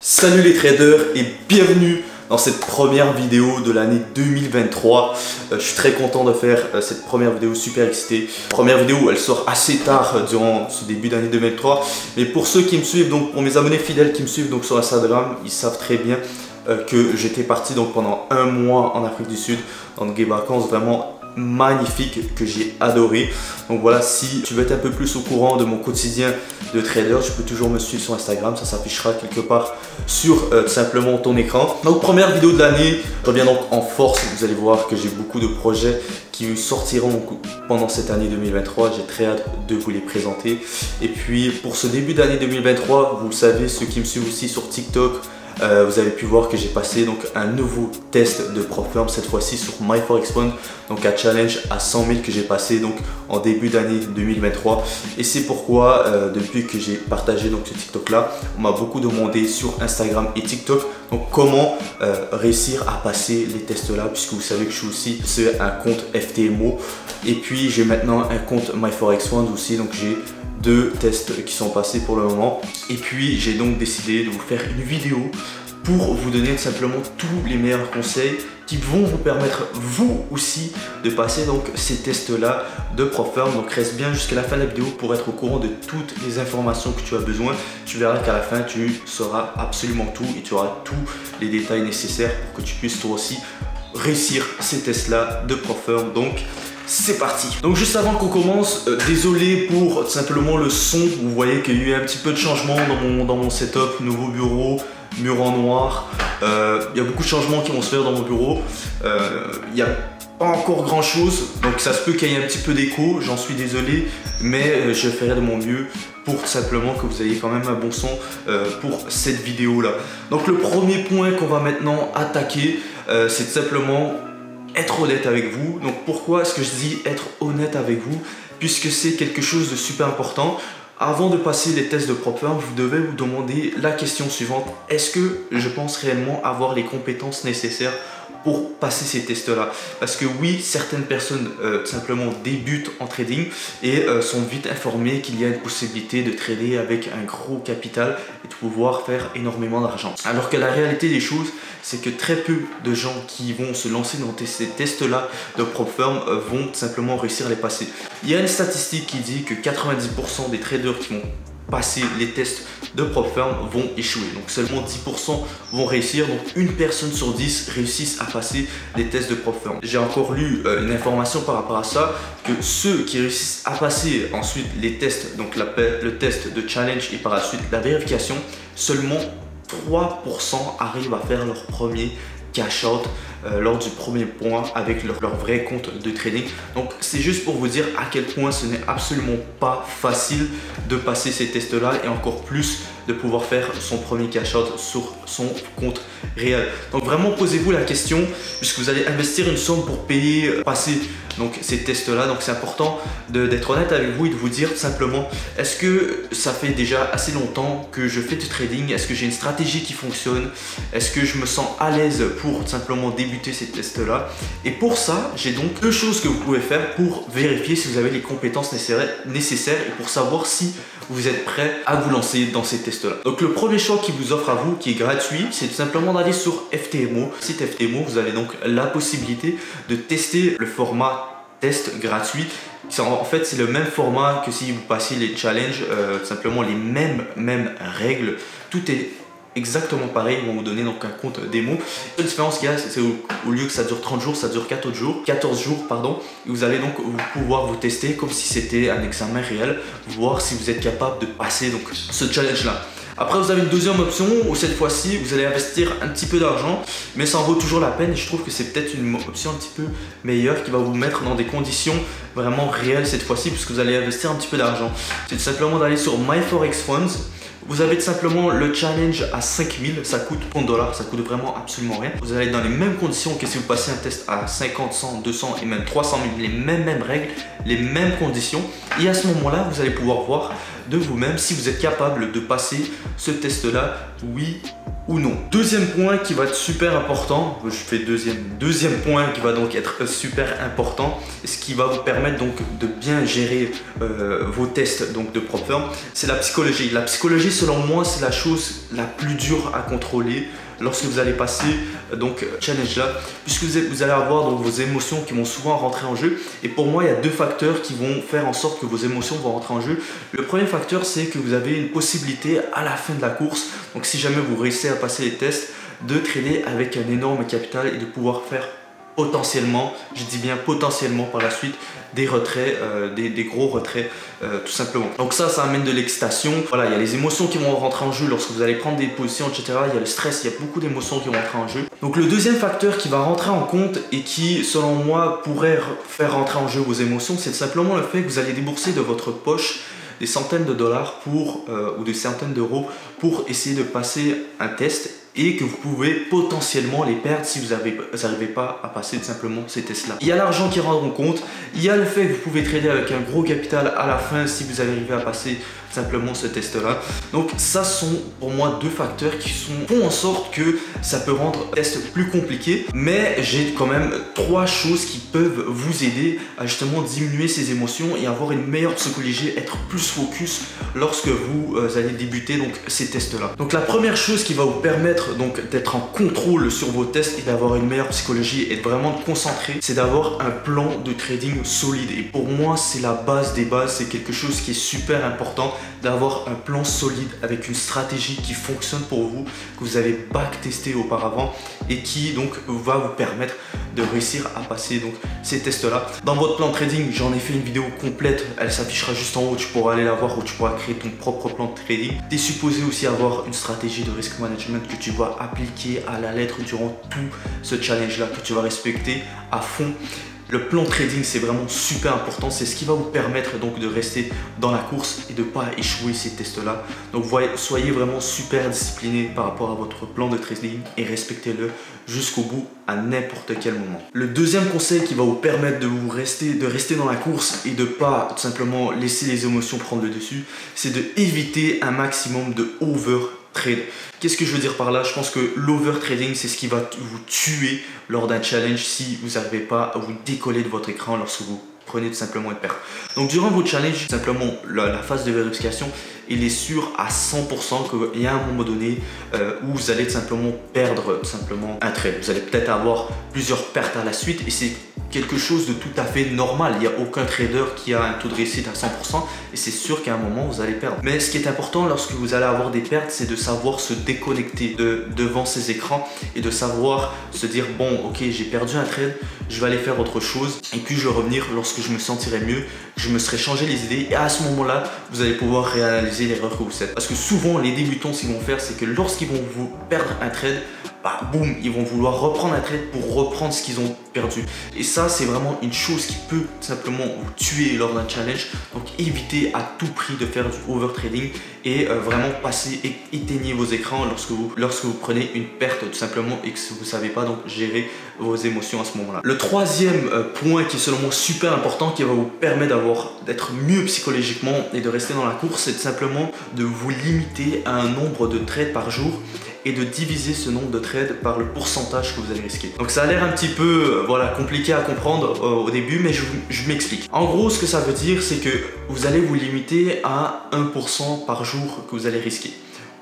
Salut les traders et bienvenue dans cette première vidéo de l'année 2023. Je suis très content de faire cette première vidéo, super excité. Première vidéo, elle sort assez tard durant ce début d'année 2023. Mais pour ceux qui me suivent, donc pour mes abonnés fidèles qui me suivent donc sur Instagram, ils savent très bien que j'étais parti donc pendant un mois en Afrique du Sud dans des vacances vraiment magnifique que j'ai adoré. Donc voilà, si tu veux être un peu plus au courant de mon quotidien de trader, tu peux toujours me suivre sur Instagram, ça s'affichera quelque part sur simplement ton écran. Donc première vidéo de l'année, je reviens donc en force. Vous allez voir que j'ai beaucoup de projets qui sortiront pendant cette année 2023. J'ai très hâte de vous les présenter. Et puis pour ce début d'année 2023, vous le savez, ceux qui me suivent aussi sur TikTok, vous avez pu voir que j'ai passé donc un nouveau test de PropFirm, cette fois-ci sur MyForexFund, donc un challenge à 100 000 que j'ai passé donc en début d'année 2023. Et c'est pourquoi depuis que j'ai partagé donc ce TikTok là, on m'a beaucoup demandé sur Instagram et TikTok donc comment réussir à passer les tests là, puisque vous savez que je suis aussi sur un compte FTMO et puis j'ai maintenant un compte MyForexFund aussi, donc j'ai deux tests qui sont passés pour le moment. Et puis j'ai donc décidé de vous faire une vidéo pour vous donner simplement tous les meilleurs conseils qui vont vous permettre vous aussi de passer donc ces tests là de PropFirm. Donc reste bien jusqu'à la fin de la vidéo pour être au courant de toutes les informations que tu as besoin. Tu verras qu'à la fin tu sauras absolument tout et tu auras tous les détails nécessaires pour que tu puisses toi aussi réussir ces tests là de PropFirm. Donc c'est parti. Donc juste avant qu'on commence, désolé pour simplement le son. Vous voyez qu'il y a eu un petit peu de changement dans mon setup, nouveau bureau, mur en noir. Il y a beaucoup de changements qui vont se faire dans mon bureau. Il n'y a pas encore grand chose, donc ça se peut qu'il y ait un petit peu d'écho, j'en suis désolé, mais je ferai de mon mieux pour simplement que vous ayez quand même un bon son pour cette vidéo là. Donc le premier point qu'on va maintenant attaquer, c'est simplement être honnête avec vous. Donc pourquoi est-ce que je dis être honnête avec vous? Puisque c'est quelque chose de super important. Avant de passer les tests de PropFirm, vous devez vous demander la question suivante. Est-ce que je pense réellement avoir les compétences nécessaires pour passer ces tests-là? Parce que oui, certaines personnes simplement débutent en trading et sont vite informées qu'il y a une possibilité de trader avec un gros capital et de pouvoir faire énormément d'argent. Alors que la réalité des choses, c'est que très peu de gens qui vont se lancer dans ces tests-là de PropFirm vont simplement réussir à les passer. Il y a une statistique qui dit que 90% des traders qui vont passer les tests de PropFirm vont échouer. Donc seulement 10% vont réussir. Donc une personne sur 10 réussissent à passer les tests de PropFirm. J'ai encore lu une information par rapport à ça, que ceux qui réussissent à passer ensuite les tests, donc le test de challenge et par la suite la vérification, seulement 3% arrivent à faire leur premier cash out lors du premier point avec leur vrai compte de trading. Donc c'est juste pour vous dire à quel point ce n'est absolument pas facile de passer ces tests là et encore plus de pouvoir faire son premier cash out sur son compte réel. Donc vraiment posez-vous la question, puisque vous allez investir une somme pour payer, passer donc ces tests là. Donc c'est important d'être honnête avec vous et de vous dire simplement, est-ce que ça fait déjà assez longtemps que je fais du trading? Est-ce que j'ai une stratégie qui fonctionne? Est-ce que je me sens à l'aise pour simplement débuter ces tests là? Et pour ça, j'ai donc deux choses que vous pouvez faire pour vérifier si vous avez les compétences nécessaires et pour savoir si vous êtes prêt à vous lancer dans ces tests là. Donc le premier choix qui vous offre à vous, qui est gratuit, c'est tout simplement d'aller sur FTMO. Site FTMO, vous avez donc la possibilité de tester le format test gratuit. En fait, c'est le même format que si vous passiez les challenges, simplement les mêmes règles. Tout est exactement pareil. Ils vont vous donner donc un compte démo. La différence qu'il y a, c'est au lieu que ça dure 30 jours, ça dure 14 jours pardon. Et vous allez donc pouvoir vous tester comme si c'était un examen réel, voir si vous êtes capable de passer donc ce challenge là. Après, vous avez une deuxième option où cette fois-ci, vous allez investir un petit peu d'argent, mais ça en vaut toujours la peine. Et je trouve que c'est peut-être une option un petit peu meilleure qui va vous mettre dans des conditions vraiment réelles cette fois-ci, puisque vous allez investir un petit peu d'argent. C'est tout simplement d'aller sur MyForexFund. Vous avez tout simplement le challenge à 5000, ça coûte 30 $, ça coûte vraiment absolument rien. Vous allez être dans les mêmes conditions que si vous passez un test à 50, 100, 200 et même 300 000, les mêmes règles, les mêmes conditions. Et à ce moment-là, vous allez pouvoir voir de vous-même si vous êtes capable de passer ce test-là, oui ou non. Deuxième point qui va être super important, je fais deuxième point qui va donc être super important, ce qui va vous permettre donc de bien gérer vos tests donc de prop firm, c'est la psychologie. La psychologie, selon moi, c'est la chose la plus dure à contrôler lorsque vous allez passer donc challenge là, puisque vous allez avoir donc vos émotions qui vont souvent rentrer en jeu. Et pour moi, il y a deux facteurs qui vont faire en sorte que vos émotions vont rentrer en jeu. Le premier facteur, c'est que vous avez une possibilité à la fin de la course, donc si jamais vous réussissez à passer les tests, de trader avec un énorme capital et de pouvoir faire potentiellement, je dis bien potentiellement par la suite, des retraits, des gros retraits tout simplement. Donc ça amène de l'excitation. Voilà, il y a les émotions qui vont rentrer en jeu lorsque vous allez prendre des positions, etc. Il y a le stress, il y a beaucoup d'émotions qui vont rentrer en jeu. Donc le deuxième facteur qui va rentrer en compte et qui, selon moi, pourrait faire rentrer en jeu vos émotions, c'est simplement le fait que vous allez débourser de votre poche des centaines de dollars ou des centaines d'euros pour essayer de passer un test et que vous pouvez potentiellement les perdre si vous n'arrivez pas à passer tout simplement ces tests-là. Il y a l'argent qui rentre en compte, il y a le fait que vous pouvez trader avec un gros capital à la fin si vous arrivez à passer simplement ce test-là. Donc ça sont pour moi deux facteurs qui font en sorte que ça peut rendre le test plus compliqué, mais j'ai quand même trois choses qui peuvent vous aider à justement diminuer ces émotions et avoir une meilleure psychologie, être plus focus lorsque vous allez débuter donc ces tests-là. Donc la première chose qui va vous permettre donc d'être en contrôle sur vos tests et d'avoir une meilleure psychologie et de vraiment de concentrer, c'est d'avoir un plan de trading solide. Et pour moi, c'est la base des bases, c'est quelque chose qui est super important, d'avoir un plan solide avec une stratégie qui fonctionne pour vous, que vous avez backtesté auparavant et qui donc va vous permettre de réussir à passer donc ces tests-là. Dans votre plan de trading, j'en ai fait une vidéo complète, elle s'affichera juste en haut, tu pourras aller la voir, où tu pourras créer ton propre plan de trading. Tu es supposé aussi avoir une stratégie de risk management que tu vas appliquer à la lettre durant tout ce challenge-là, que tu vas respecter à fond. Le plan trading, c'est vraiment super important, c'est ce qui va vous permettre donc de rester dans la course et de ne pas échouer ces tests-là. Donc soyez vraiment super discipliné par rapport à votre plan de trading et respectez-le jusqu'au bout à n'importe quel moment. Le deuxième conseil qui va vous permettre de rester dans la course et de ne pas tout simplement laisser les émotions prendre le dessus, c'est d'éviter un maximum de overtrade. Qu'est-ce que je veux dire par là? Je pense que l'overtrading, c'est ce qui va vous tuer lors d'un challenge si vous n'arrivez pas à vous décoller de votre écran lorsque vous prenez tout simplement une perte. Donc durant votre challenge, simplement la phase de vérification, il est sûr à 100% qu'il y a un moment donné où vous allez tout simplement perdre un trade. Vous allez peut-être avoir plusieurs pertes à la suite et c'est quelque chose de tout à fait normal. Il n'y a aucun trader qui a un taux de réussite à 100% et c'est sûr qu'à un moment vous allez perdre. Mais ce qui est important lorsque vous allez avoir des pertes, c'est de savoir se déconnecter devant ces écrans et de savoir se dire bon, ok, j'ai perdu un trade, je vais aller faire autre chose et puis je vais revenir lorsque je me sentirai mieux, je me serai changé les idées et à ce moment-là, vous allez pouvoir réanalyser l'erreur que vous faites. Parce que souvent, les débutants, ce qu'ils vont faire, c'est que lorsqu'ils vont vous perdre un trade, bah, boum, ils vont vouloir reprendre un trade pour reprendre ce qu'ils ont perdu. Et ça, c'est vraiment une chose qui peut simplement vous tuer lors d'un challenge. Donc, évitez à tout prix de faire du overtrading et vraiment éteignez vos écrans lorsque vous prenez une perte tout simplement et que vous ne savez pas donc gérer vos émotions à ce moment-là. Le troisième point qui est selon moi super important, qui va vous permettre d'être mieux psychologiquement et de rester dans la course, c'est simplement de vous limiter à un nombre de trades par jour et de diviser ce nombre de trades par le pourcentage que vous allez risquer. Donc ça a l'air un petit peu compliqué à comprendre au début, mais je m'explique. En gros, ce que ça veut dire, c'est que vous allez vous limiter à 1% par jour que vous allez risquer.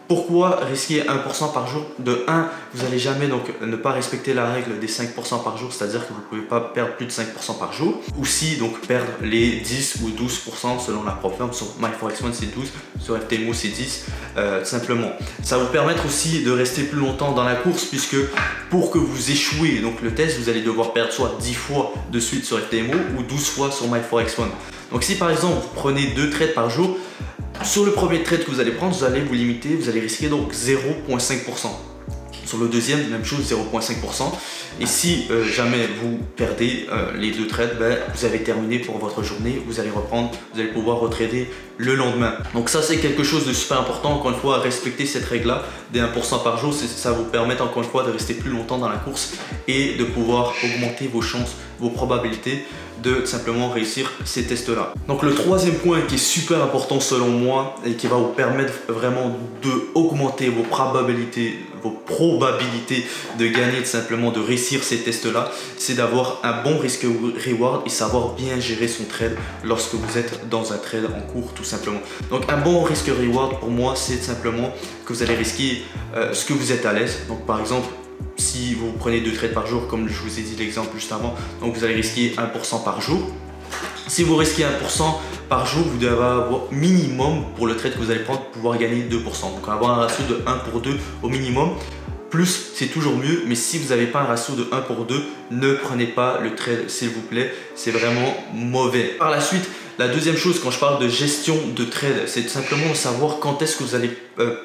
Pourquoi risquer 1% par jour? De 1, vous n'allez jamais donc ne pas respecter la règle des 5% par jour, c'est-à-dire que vous ne pouvez pas perdre plus de 5% par jour. Ou si donc perdre les 10 ou 12% selon la prop firm. Sur MyForexOne c'est 12, sur FTMO c'est 10, simplement. Ça va vous permettre aussi de rester plus longtemps dans la course, puisque pour que vous échouez donc le test, vous allez devoir perdre soit 10 fois de suite sur FTMO ou 12 fois sur MyForexOne. Donc si par exemple vous prenez 2 trades par jour, sur le premier trade que vous allez prendre, vous allez vous limiter, vous allez risquer donc 0,5%. Sur le deuxième, même chose, 0,5%. Et si jamais vous perdez les 2 trades, vous avez terminé pour votre journée, vous allez reprendre, vous allez pouvoir retrader le lendemain. Donc ça, c'est quelque chose de super important. Encore une fois, respecter cette règle-là des 1% par jour, ça va vous permettre encore une fois de rester plus longtemps dans la course et de pouvoir augmenter vos chances, vos probabilités de simplement réussir ces tests-là. Donc le troisième point qui est super important selon moi et qui va vous permettre vraiment d'augmenter vos probabilités vos probabilités de gagner, tout simplement de réussir ces tests-là, c'est d'avoir un bon risque-reward et savoir bien gérer son trade lorsque vous êtes dans un trade en cours, tout simplement. Donc un bon risque-reward pour moi, c'est simplement que vous allez risquer ce que vous êtes à l'aise. Donc par exemple, si vous prenez 2 trades par jour, comme je vous ai dit l'exemple juste avant, donc vous allez risquer 1% par jour. Si vous risquez 1% par jour, vous devez avoir minimum pour le trade que vous allez prendre, pouvoir gagner 2%. Donc avoir un ratio de 1 pour 2 au minimum. Plus, c'est toujours mieux, mais si vous n'avez pas un ratio de 1 pour 2, ne prenez pas le trade, s'il vous plaît. C'est vraiment mauvais. Par la suite, la deuxième chose, quand je parle de gestion de trade, c'est tout simplement de savoir quand est-ce que vous allez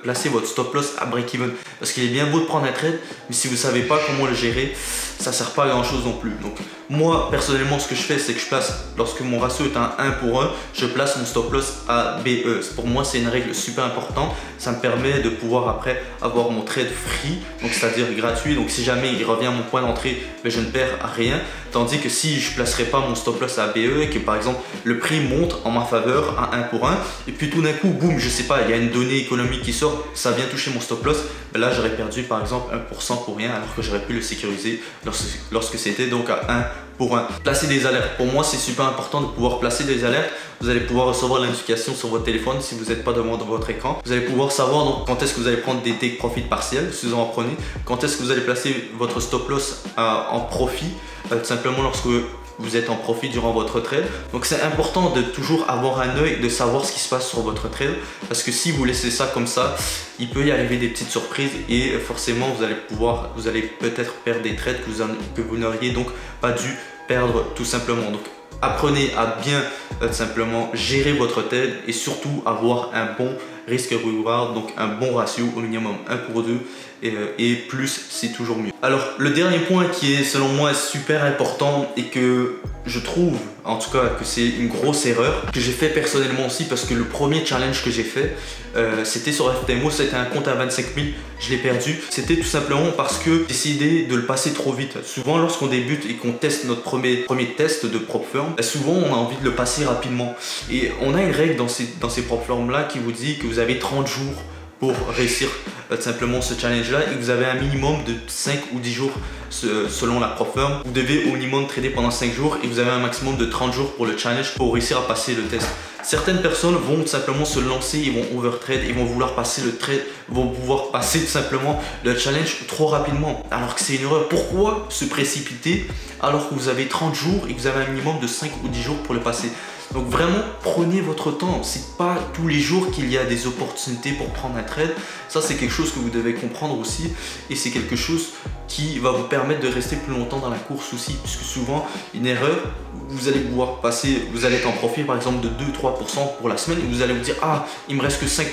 placer votre stop loss à break-even. Parce qu'il est bien beau de prendre un trade, mais si vous ne savez pas comment le gérer, ça ne sert pas à grand chose non plus. Donc moi, personnellement, ce que je fais, c'est que je place, lorsque mon ratio est un 1 pour 1, je place mon stop loss à BE. Pour moi, c'est une règle super importante. Ça me permet de pouvoir après avoir mon trade free, donc c'est-à-dire gratuit. Donc si jamais il revient à mon point d'entrée, mais je ne perds rien. Tandis que si je ne placerai pas mon stop loss à BE et que par exemple le prix monte en ma faveur à 1 pour 1, et puis tout d'un coup, boum, je sais pas, il y a une donnée économique qui sort, ça vient toucher mon stop loss, ben là j'aurais perdu par exemple 1% pour rien, alors que j'aurais pu le sécuriser lorsque c'était donc à 1 pour 1. Placer des alertes, pour moi c'est super important de pouvoir placer des alertes. Vous allez pouvoir recevoir l'indication sur votre téléphone si vous n'êtes pas devant votre écran. Vous allez pouvoir savoir donc quand est-ce que vous allez prendre des take profit partiels, si vous en prenez, quand est-ce que vous allez placer votre stop loss en profit, tout simplement lorsque vous êtes en profit durant votre trade. Donc c'est important de toujours avoir un œil, de savoir ce qui se passe sur votre trade, parce que si vous laissez ça comme ça, il peut y arriver des petites surprises et forcément vous allez peut-être perdre des trades que vous n'auriez donc pas dû perdre tout simplement. Donc apprenez à bien simplement gérer votre trade et surtout avoir un bon risque-reward, donc un bon ratio au minimum 1 pour 2 et plus c'est toujours mieux. Alors le dernier point qui est selon moi super important et que je trouve en tout cas que c'est une grosse erreur que j'ai fait personnellement aussi, parce que le premier challenge que j'ai fait c'était sur FTMO, c'était un compte à 25 000, je l'ai perdu. C'était tout simplement parce que j'ai décidé de le passer trop vite. Souvent lorsqu'on débute et qu'on teste notre premier test de prop firm, souvent on a envie de le passer rapidement et on a une règle dans ces prop firm là qui vous dit que vous avez 30 jours pour réussir simplement ce challenge là et que vous avez un minimum de 5 ou 10 jours selon la prop firm. Vous devez au minimum trader pendant 5 jours et vous avez un maximum de 30 jours pour le challenge pour réussir à passer le test. Certaines personnes vont tout simplement se lancer, ils vont overtrade, ils vont vouloir passer le trade, vont pouvoir passer tout simplement le challenge trop rapidement, alors que c'est une erreur. Pourquoi se précipiter alors que vous avez 30 jours et que vous avez un minimum de 5 ou 10 jours pour le passer? Donc vraiment, prenez votre temps. C'est pas tous les jours qu'il y a des opportunités pour prendre un trade. Ça, c'est quelque chose que vous devez comprendre aussi. Et c'est quelque chose qui va vous permettre de rester plus longtemps dans la course aussi. Puisque souvent, une erreur, vous allez pouvoir passer, vous allez être en profit par exemple de 2-3% pour la semaine. Et vous allez vous dire, ah, il me reste que 5%,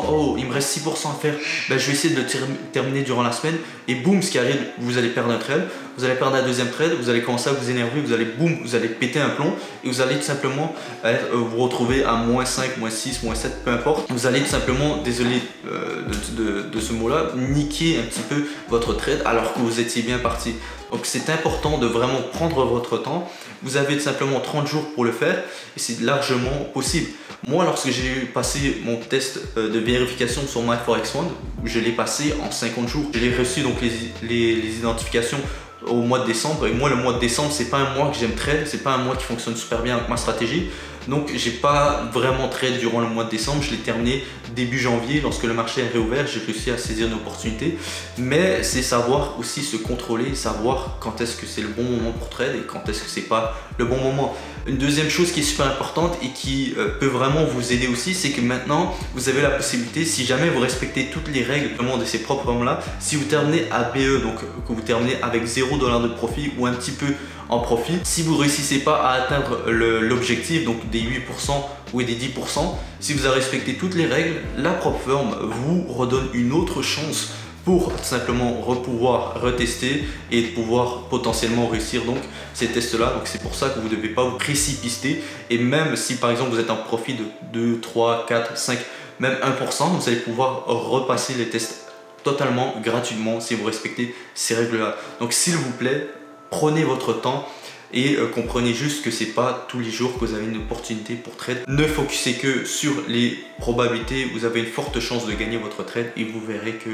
oh, il me reste 6% à faire. Ben, je vais essayer de le terminer durant la semaine. Et boum, ce qui arrive, vous allez perdre un trade. Vous allez perdre un deuxième trade, vous allez commencer à vous énerver, vous allez boum, vous allez péter un plomb et vous allez tout simplement vous retrouver à moins 5, moins 6, moins 7, peu importe. Vous allez tout simplement, désolé de ce mot-là, niquer un petit peu votre trade alors que vous étiez bien parti. Donc c'est important de vraiment prendre votre temps. Vous avez tout simplement 30 jours pour le faire et c'est largement possible. Moi, lorsque j'ai passé mon test de vérification sur MyForexOne, je l'ai passé en 50 jours. J'ai reçu donc les identifications au mois de décembre, et moi le mois de décembre c'est pas un mois que j'aime trade, c'est pas un mois qui fonctionne super bien avec ma stratégie, donc j'ai pas vraiment trade durant le mois de décembre. Je l'ai terminé début janvier lorsque le marché est réouvert. J'ai réussi à saisir une opportunité, mais c'est savoir aussi se contrôler, savoir quand est-ce que c'est le bon moment pour trade et quand est-ce que c'est pas le bon moment. Une deuxième chose qui est super importante et qui peut vraiment vous aider aussi, c'est que maintenant vous avez la possibilité, si jamais vous respectez toutes les règles de ces propres formes là, si vous terminez à BE, donc que vous terminez avec 0 $ de profit ou un petit peu en profit, si vous réussissez pas à atteindre l'objectif donc des 8% ou des 10%, si vous avez respecté toutes les règles, la prop firm vous redonne une autre chance pour tout simplement pouvoir retester et pouvoir potentiellement réussir donc ces tests là. Donc c'est pour ça que vous ne devez pas vous précipiter, et même si par exemple vous êtes en profit de 2, 3, 4, 5, même 1%, vous allez pouvoir repasser les tests totalement gratuitement si vous respectez ces règles là. Donc s'il vous plaît, prenez votre temps, et comprenez juste que c'est pas tous les jours que vous avez une opportunité pour trade. Ne focussez que sur les probabilités, vous avez une forte chance de gagner votre trade et vous verrez que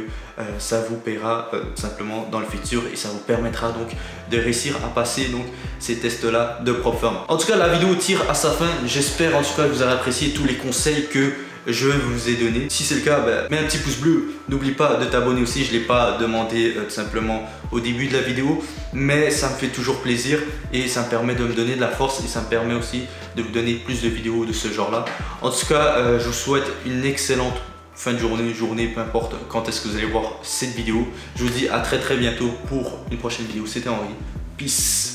ça vous paiera simplement dans le futur et ça vous permettra donc de réussir à passer donc ces tests là de prop firm. En tout cas, la vidéo tire à sa fin. J'espère en tout cas que vous avez apprécié tous les conseils que je vous ai donné. Si c'est le cas, mets un petit pouce bleu. N'oublie pas de t'abonner aussi. Je ne l'ai pas demandé tout simplement au début de la vidéo, mais ça me fait toujours plaisir et ça me permet de me donner de la force et ça me permet aussi de vous donner plus de vidéos de ce genre là. En tout cas, je vous souhaite une excellente fin de journée, peu importe quand est-ce que vous allez voir cette vidéo. Je vous dis à très bientôt pour une prochaine vidéo. C'était Henri. Peace.